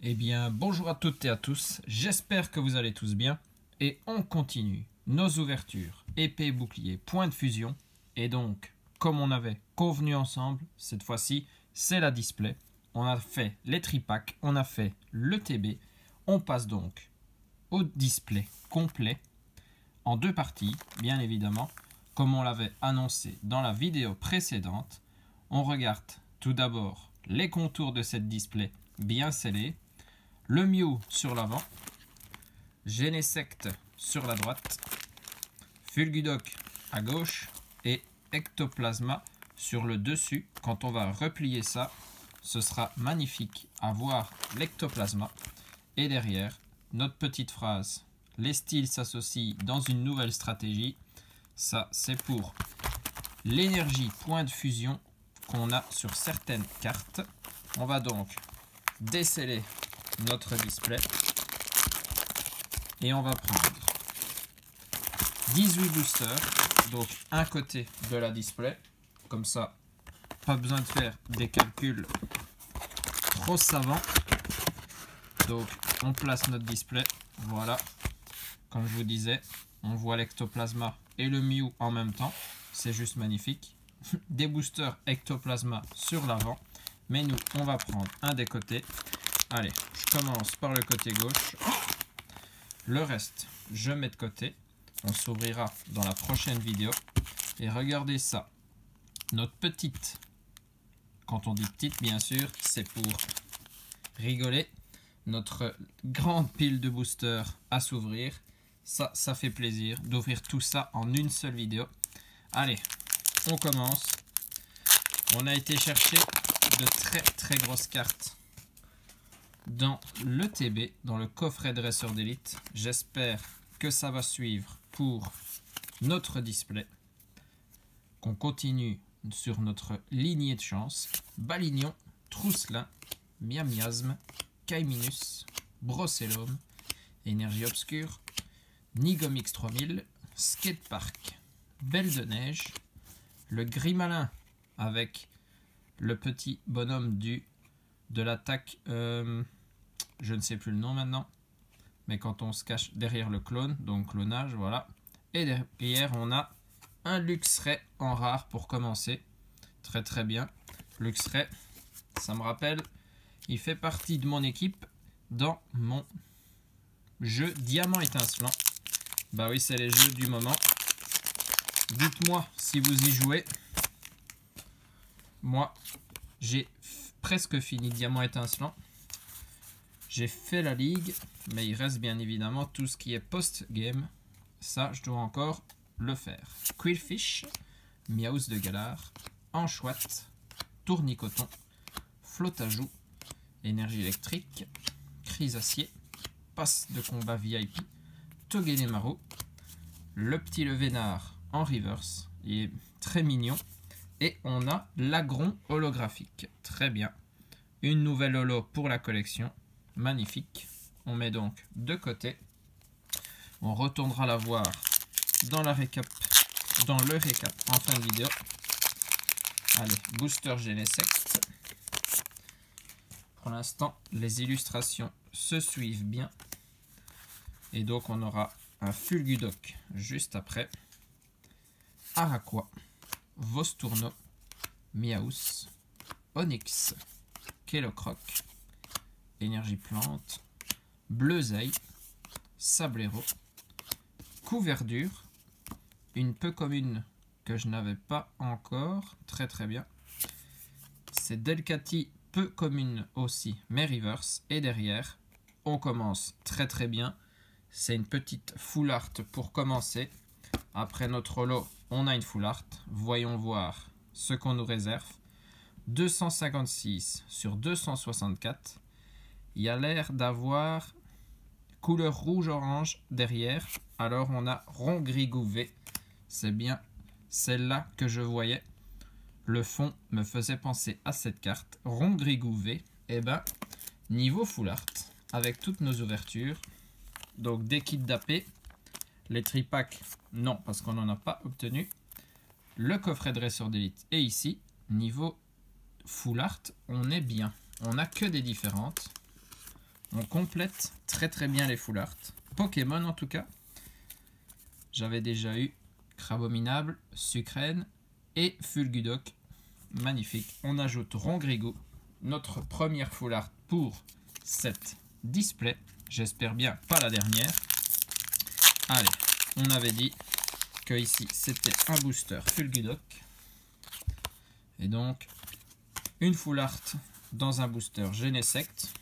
Eh bien, bonjour à toutes et à tous, j'espère que vous allez tous bien. Et on continue nos ouvertures, épée, bouclier, point de fusion. Et donc, comme on avait convenu ensemble, cette fois-ci, c'est la display. On a fait les tripacks, on a fait le TB. On passe donc au display complet, en deux parties, bien évidemment, comme on l'avait annoncé dans la vidéo précédente. On regarde tout d'abord les contours de cette display bien scellée. Le Mew sur l'avant, Genesect sur la droite, Fulgudoc à gauche et Ectoplasma sur le dessus. Quand on va replier ça, ce sera magnifique à voir l'Ectoplasma. Et derrière, notre petite phrase, les styles s'associent dans une nouvelle stratégie. Ça, c'est pour l'énergie point de fusion qu'on a sur certaines cartes. On va donc déceler notre display et on va prendre 18 boosters, donc un côté de la display, comme ça pas besoin de faire des calculs trop savants. Donc on place notre display, voilà, comme je vous disais, on voit l'Ectoplasma et le Mew en même temps, c'est juste magnifique. Des boosters Ectoplasma sur l'avant, mais nous on va prendre un des côtés. Allez, je commence par le côté gauche. Le reste, je mets de côté. On s'ouvrira dans la prochaine vidéo. Et regardez ça. Notre petite, quand on dit petite, bien sûr, c'est pour rigoler. Notre grande pile de boosters à s'ouvrir. Ça fait plaisir d'ouvrir tout ça en une seule vidéo. Allez, on commence. On a été chercher de très grosses cartes dans le TB, dans le coffret dresseur d'élite. J'espère que ça va suivre pour notre display. Qu'on continue sur notre lignée de chance. Balignon, Trousselin, Miamiasme, Caiminus, Brocellum, Énergie Obscure, Nigomix 3000, Skatepark, Belle de Neige, le Grimalin avec le petit bonhomme de l'attaque, je ne sais plus le nom maintenant, mais quand on se cache derrière le clone, donc clonage, voilà. Et derrière on a un Luxray en rare pour commencer, très bien. Luxray, ça me rappelle, il fait partie de mon équipe dans mon jeu Diamant Étincelant. Bah oui, c'est les jeux du moment. Dites-moi si vous y jouez. Moi, j'ai presque fini Diamant Étincelant. J'ai fait la ligue, mais il reste bien évidemment tout ce qui est post-game. Ça, je dois encore le faire. Quillfish, Miaus de Galar, Anchouette, Tournicoton, Flotajou, Énergie électrique, Chrysacier, Passe de combat VIP, Togedemaru, le petit Levénard en reverse, il est très mignon. Et on a l'Agron holographique, très bien. Une nouvelle holo pour la collection, magnifique. On met donc de côté. On retournera la voir dans le récap en fin de vidéo. Allez, booster Genesect. Pour l'instant, les illustrations se suivent bien. Et donc on aura un Fulgudoc juste après. Araqua, Vostourno, Miaus, Onyx, Kellocroc, Énergie Plante, Bleuzeil, Sablero, Couverdure, une peu commune que je n'avais pas encore, très bien. C'est Delcati, peu commune aussi, mais reverse. Et derrière, on commence très bien. C'est une petite full art pour commencer. Après notre holo, on a une full art. Voyons voir ce qu'on nous réserve. 256 sur 264. Il y a l'air d'avoir couleur rouge-orange derrière. Alors on a Rongrigouvé. C'est bien celle-là que je voyais. Le fond me faisait penser à cette carte. Rongrigouvé. Et ben, niveau full art, avec toutes nos ouvertures. Donc des kits d'AP. Les tripacks, non, parce qu'on n'en a pas obtenu. Le coffret dresseur d'élite est ici. Niveau full art, on est bien. On n'a que des différentes. On complète très bien les full art. Pokémon en tout cas. J'avais déjà eu Crabominable, Sucrène et Fulgudoc. Magnifique. On ajoute Rongrigou, notre première full art pour cette display. J'espère bien pas la dernière. Allez, on avait dit que ici c'était un booster Fulgudoc. Et donc, une full art dans un booster Genesect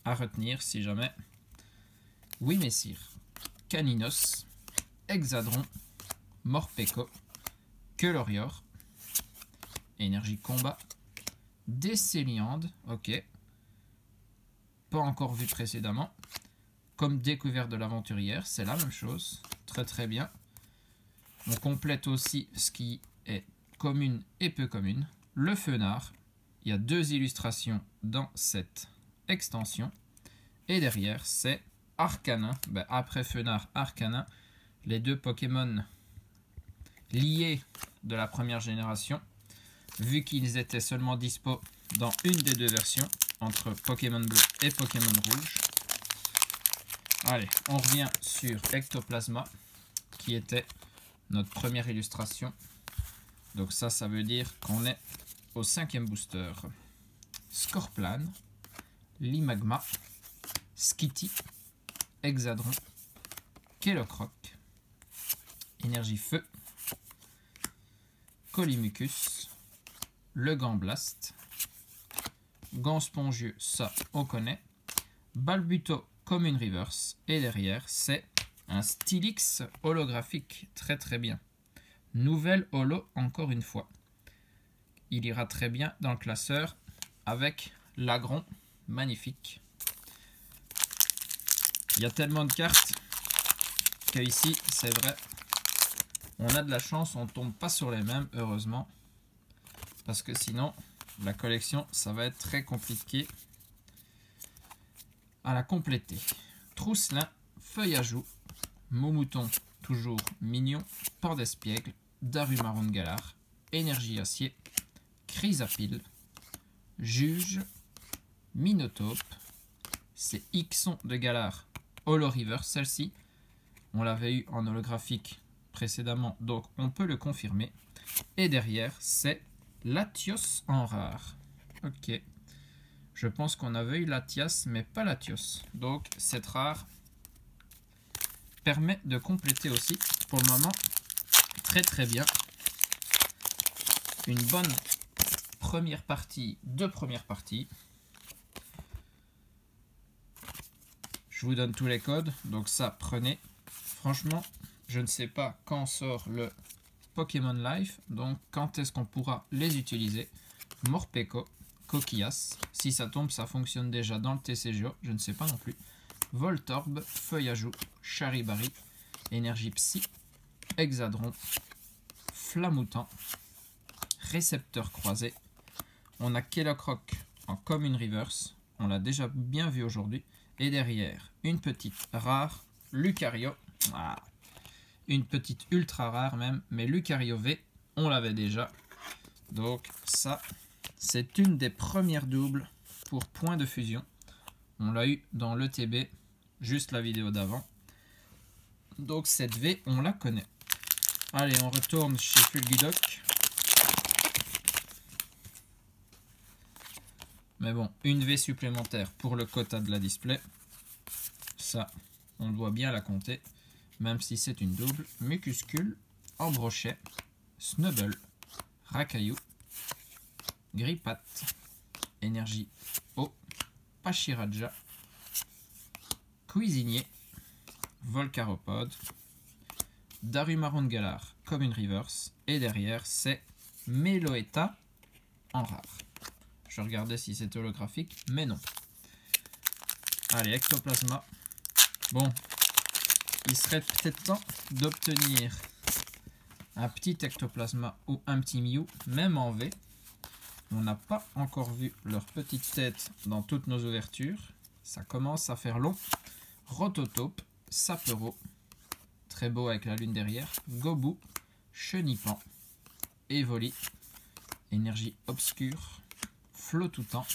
à retenir si jamais. Oui Messire, Caninos, Hexadron, Morpeko, Quelorior, Énergie Combat, Décéliande, ok, pas encore vu précédemment, comme découverte de l'aventurière, c'est la même chose, très bien. On complète aussi ce qui est commune et peu commune, le Fenard. Il y a 2 illustrations dans cette extension, et derrière c'est Arcanin, après Fenard, Arcanin, les 2 Pokémon liés de la première génération, vu qu'ils étaient seulement dispo dans une des 2 versions, entre Pokémon Bleu et Pokémon Rouge. Allez, on revient sur Ectoplasma, qui était notre première illustration. Donc ça veut dire qu'on est au 5e booster. Scorplan, Limagma, Skitty, Hexadron, Kellocroc, Énergie Feu, Colimucus, le Gamblaste, Gant Spongieux, ça on connaît, Balbuto Commune Reverse, et derrière c'est un Stylix holographique, très bien. Nouvelle holo encore une fois. Il ira très bien dans le classeur avec l'Agron, magnifique. Il y a tellement de cartes que ici, c'est vrai, on a de la chance, on ne tombe pas sur les mêmes, heureusement. Parce que sinon, la collection, ça va être très compliqué à la compléter. Trousselin, Feuille à Joux, Moumouton, toujours mignon, Port d'Espiègle, Darumaron de Galar, Énergie Acier, Chrysapile, Juge, Minotaure, c'est Ixon de Galar, Holo River, celle-ci, on l'avait eu en holographique précédemment, donc on peut le confirmer. Et derrière, c'est Latios en rare. Ok. Je pense qu'on avait eu Latias, mais pas Latios. Donc, cette rare permet de compléter aussi, pour le moment, très bien. Une bonne première partie de première partie. Je vous donne tous les codes, donc ça, prenez. Franchement, je ne sais pas quand sort le Pokémon Life, donc quand est-ce qu'on pourra les utiliser. Morpeko, Coquillas, si ça tombe, ça fonctionne déjà dans le TCGO, je ne sais pas non plus. Voltorb, Feuille à Joux, Charibari, Énergie Psy, Hexadron, Flamoutant, Récepteur croisé. On a Kellocroc en Commune Reverse, on l'a déjà bien vu aujourd'hui. Et derrière, une petite rare, Lucario. Ah, une petite ultra rare même, mais Lucario V, on l'avait déjà. Donc ça, c'est une des premières doubles pour point de fusion. On l'a eu dans l'ETB, juste la vidéo d'avant. Donc cette V, on la connaît. Allez, on retourne chez Fulgudoc. Mais bon, une V supplémentaire pour le quota de la display. Ça, on doit bien la compter. Même si c'est une double. Mucuscule, Ambrochet, Snubble, Racaillou, Grippat, Énergie Eau, Pachiraja, Cuisinier, Volcaropode, Darumaron de Galar, Commune Reverse, et derrière c'est Meloetta en rare. Je regardais si c'était holographique, mais non. Allez, Ectoplasma. Bon, il serait peut-être temps d'obtenir un petit Ectoplasma ou un petit Mew, même en V. On n'a pas encore vu leur petite tête dans toutes nos ouvertures. Ça commence à faire long. Rototope, Sapero, très beau avec la lune derrière. Gobu, Chenipan, Evoli, Énergie Obscure, Flotoutan,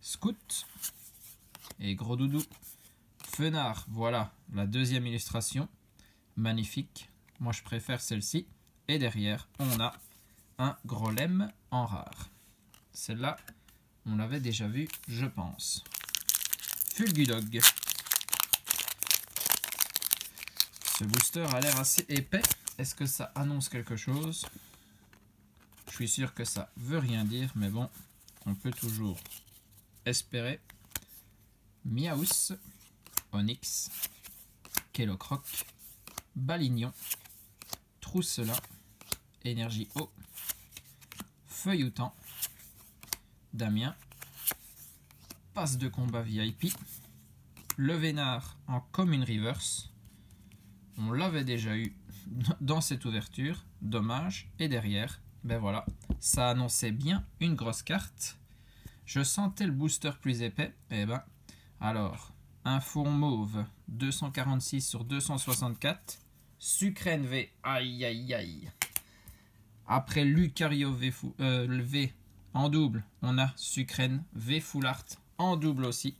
Scout, et gros doudou. Fenard, voilà la deuxième illustration. Magnifique. Moi, je préfère celle-ci. Et derrière, on a un Grolem en rare. Celle-là, on l'avait déjà vue, je pense. Fulgudog. Ce booster a l'air assez épais. Est-ce que ça annonce quelque chose? Je suis sûr que ça veut rien dire, mais bon, on peut toujours espérer. Miaus, Onyx, Kellocroc, Balignon, Trousselin, Énergie Eau, Feuilloutant, Damien, Passe de combat VIP, le Vénard en commune reverse. On l'avait déjà eu dans cette ouverture, dommage. Et derrière, ben voilà, ça annonçait bien une grosse carte. Je sentais le booster plus épais. Et ben, alors, un fond mauve, 246 sur 264. Sucrène V, aïe aïe aïe. Après Lucario V en double, on a Sucrène V Full Art en double aussi.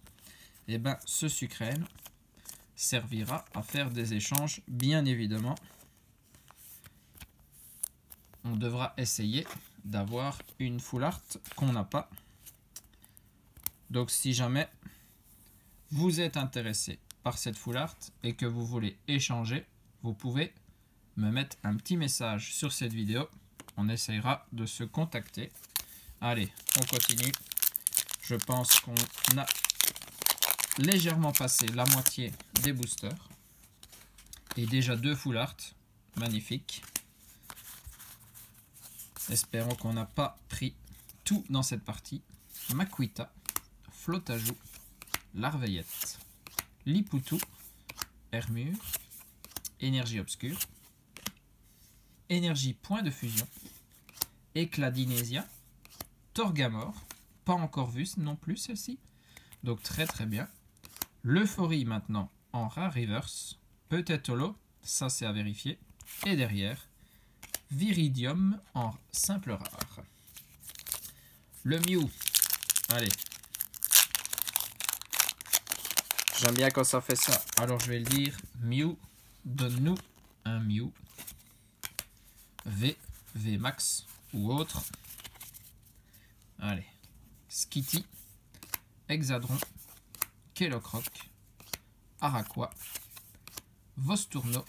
Et ben, ce Sucrène servira à faire des échanges, bien évidemment. On devra essayer d'avoir une full art qu'on n'a pas. Donc si jamais vous êtes intéressé par cette full art et que vous voulez échanger, vous pouvez me mettre un petit message sur cette vidéo. On essayera de se contacter. Allez, on continue. Je pense qu'on a légèrement passé la moitié des boosters. Et déjà 2 full art. Magnifique. Espérons qu'on n'a pas pris tout dans cette partie. Makuita, Flotajou, Larveillette, Lipoutou, Hermure, Énergie Obscure, Énergie Point de Fusion, Éclat d'Inésia, Torgamore, pas encore vu non plus celle-ci, donc très très bien. L'Euphorie maintenant en rare reverse, peut-être holo, ça c'est à vérifier, et derrière, Viridium en simple rare. Le Mew, allez. J'aime bien quand ça fait ça, alors je vais le dire. Mew, donne-nous un Mew. V Max ou autre. Allez. Skitty, Hexadron, Kellocroc, Araqua, Vostourno,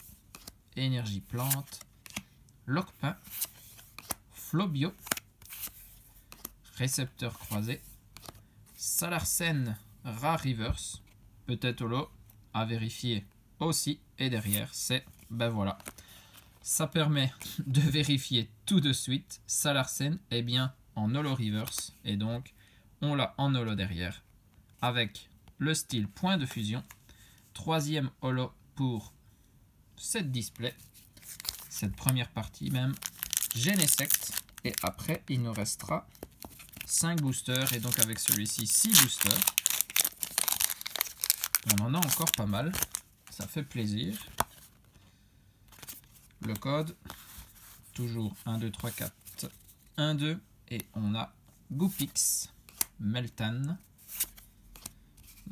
Énergie Plante, Locpin, Flobio, Récepteur Croisé, Salarsen Rare Reverse, peut-être holo, à vérifier aussi. Et derrière, c'est, ben voilà, ça permet de vérifier tout de suite. Salarsen est bien en holo reverse, et donc on l'a en holo derrière, avec le style Point de Fusion. Troisième holo pour cette display. Cette première partie même, Genesect, et après il nous restera 5 boosters, et donc avec celui-ci 6 boosters. On en a encore pas mal, ça fait plaisir. Le code, toujours 1, 2, 3, 4, 1, 2, et on a Goopix, Meltan.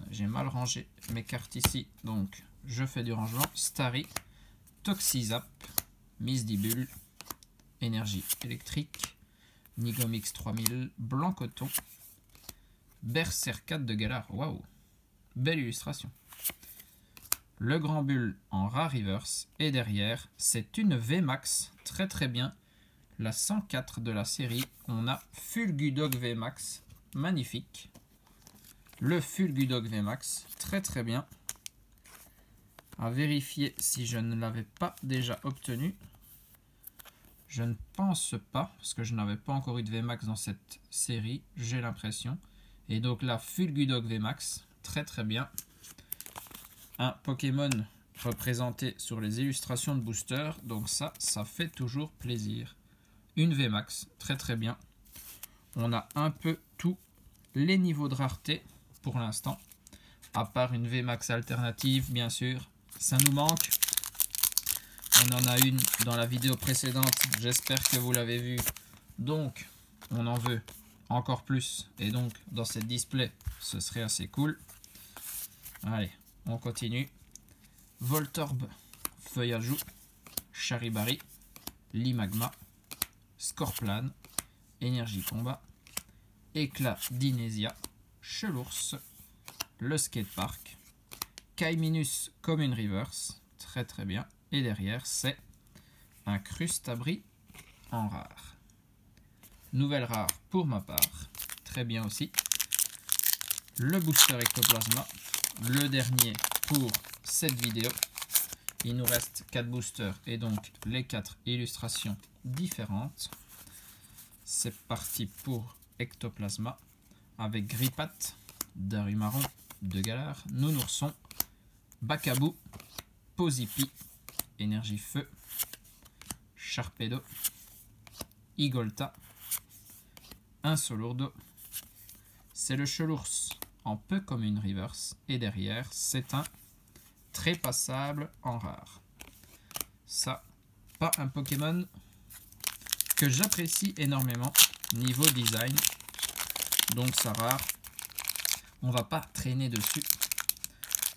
J'ai mal rangé mes cartes ici, donc je fais du rangement. Starry, Toxizap, Misdibule, Énergie électrique, Nigomix 3000, Blanc Coton, Berserk de Galar, waouh, belle illustration. Le Grand Bulle en rare reverse, et derrière, c'est une VMAX, très très bien. La 104 de la série, on a Fulgudog VMAX, magnifique. Le Fulgudog VMAX, très très bien. À vérifier si je ne l'avais pas déjà obtenu. Je ne pense pas, parce que je n'avais pas encore eu de VMAX dans cette série, j'ai l'impression. Et donc là, Fulgudog VMAX, très très bien. Un Pokémon représenté sur les illustrations de booster, donc ça fait toujours plaisir. Une VMAX, très très bien. On a un peu tous les niveaux de rareté pour l'instant, à part une VMAX alternative, bien sûr. Ça nous manque. On en a une dans la vidéo précédente, j'espère que vous l'avez vue. Donc, on en veut encore plus. Et donc, dans cette display, ce serait assez cool. Allez, on continue. Voltorb, Feuillajou, Charibari, Limagma, Scorplan, Énergie Combat, Éclat d'Inésia, Chelours, le Skatepark, Kaiminus Commune Reverse, très très bien. Et derrière, c'est un Crustabri en rare. Nouvelle rare pour ma part, très bien aussi. Le booster Ectoplasma, le dernier pour cette vidéo. Il nous reste 4 boosters et donc les 4 illustrations différentes. C'est parti pour Ectoplasma avec Gripat, Darumaron de Galar, Nounourson, Bakabou, Pozipi, Énergie Feu, Sharpedo, Igolta, un Solourdo. C'est le Chelours en peu commune reverse et derrière c'est un Trépassable en rare. Ça, pas un Pokémon que j'apprécie énormément niveau design, donc ça rare, on va pas traîner dessus.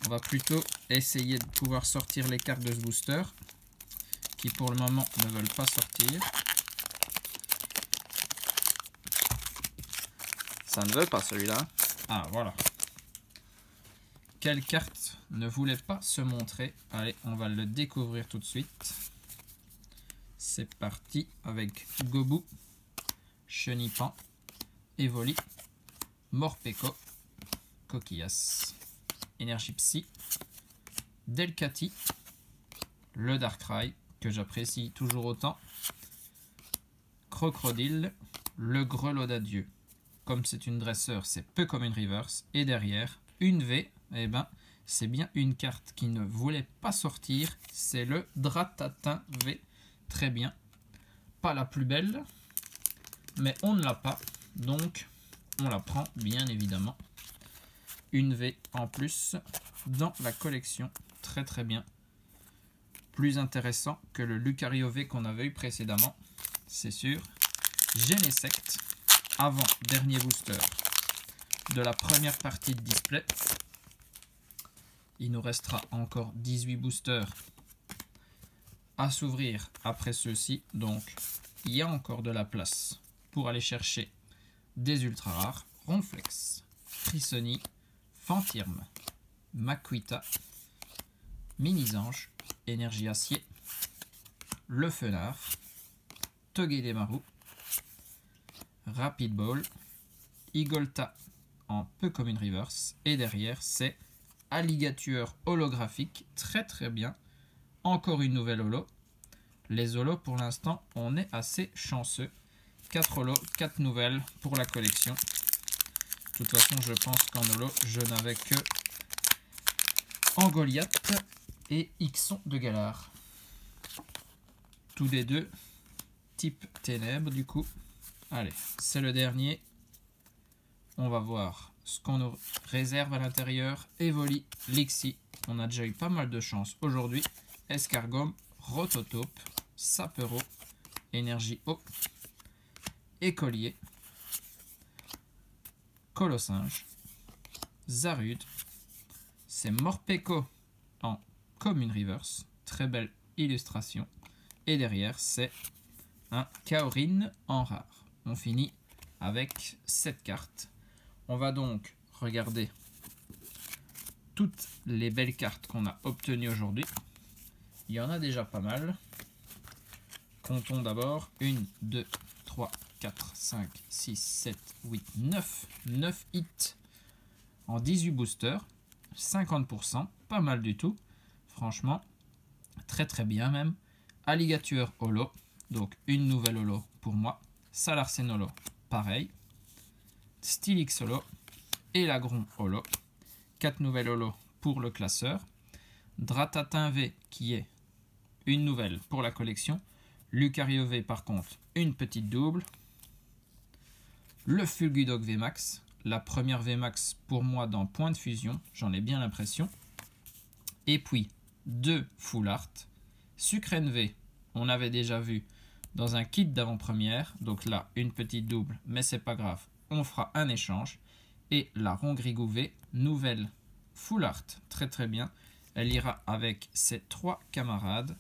On va plutôt essayer de pouvoir sortir les cartes de ce booster qui pour le moment ne veulent pas sortir. Ça ne veut pas celui-là. Ah voilà. Quelle carte ne voulait pas se montrer? Allez, on va le découvrir tout de suite. C'est parti avec Gobu, Chenipan, Evoli, Morpeko, Coquillas, Énergie Psy, Delcati, le Darkrai, que j'apprécie toujours autant, Crocodile, le Grelot d'Adieu. Comme c'est une dresseur, c'est peu comme une reverse. Et derrière, une V, eh ben, c'est bien une carte qui ne voulait pas sortir. C'est le Dratatin V. Très bien. Pas la plus belle, mais on ne l'a pas. Donc, on la prend, bien évidemment. Une V en plus dans la collection. Très très bien. Plus intéressant que le Lucario V qu'on avait eu précédemment. C'est sûr. Genesect, avant dernier booster de la première partie de display. Il nous restera encore 18 boosters à s'ouvrir après ceux-ci. Donc, il y a encore de la place pour aller chercher des ultra rares. Ronflex, Frissoni, Fantirme, Makuita, Minisange, Énergie Acier, Le Fenard, Togedemaru, Rapid Ball, Igolta en peu comme une reverse. Et derrière, c'est Alligator holographique, très très bien. Encore une nouvelle holo. Les holos, pour l'instant, on est assez chanceux. 4 holos, 4 nouvelles pour la collection. De toute façon, je pense qu'en holo, je n'avais que Angoliath et Ixon de Galar. Tous les deux, type ténèbres du coup. Allez, c'est le dernier. On va voir ce qu'on nous réserve à l'intérieur. Evoli, Lixie. On a déjà eu pas mal de chance aujourd'hui. Escargom, Rototope, Sapero, Énergie Eau, Écolier, Colossinge, Zarude. C'est Morpeko en Commune Reverse. Très belle illustration. Et derrière, c'est un Kaorin en rare. On finit avec 7 cartes. On va donc regarder toutes les belles cartes qu'on a obtenues aujourd'hui. Il y en a déjà pas mal. Comptons d'abord 1, 2, 3, 4, 5, 6, 7, 8, 9. 9 hits en 18 boosters. 50%, pas mal du tout. Franchement, très très bien même. Alligator holo, donc une nouvelle holo pour moi. Salarsen holo, pareil. Steelix holo et Lagron holo. 4 nouvelles holo pour le classeur. Dratatin V qui est une nouvelle pour la collection. Lucario V par contre une petite double. Le Fulgudog VMAX, la première VMAX pour moi dans Point de Fusion, j'en ai bien l'impression. Et puis 2 Full Art. Sucrène V, on avait déjà vu dans un kit d'avant-première, donc là une petite double, mais c'est pas grave, on fera un échange. Et la Rongrigou V, nouvelle full art, très très bien. Elle ira avec ses 3 camarades.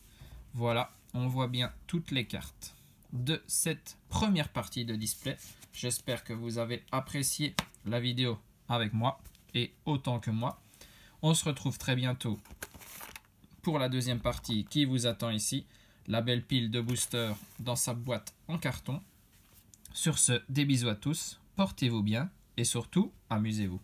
Voilà, on voit bien toutes les cartes de cette première partie de display. J'espère que vous avez apprécié la vidéo avec moi et autant que moi. On se retrouve très bientôt pour la deuxième partie qui vous attend ici. La belle pile de boosters dans sa boîte en carton. Sur ce, des bisous à tous, portez-vous bien et surtout, amusez-vous.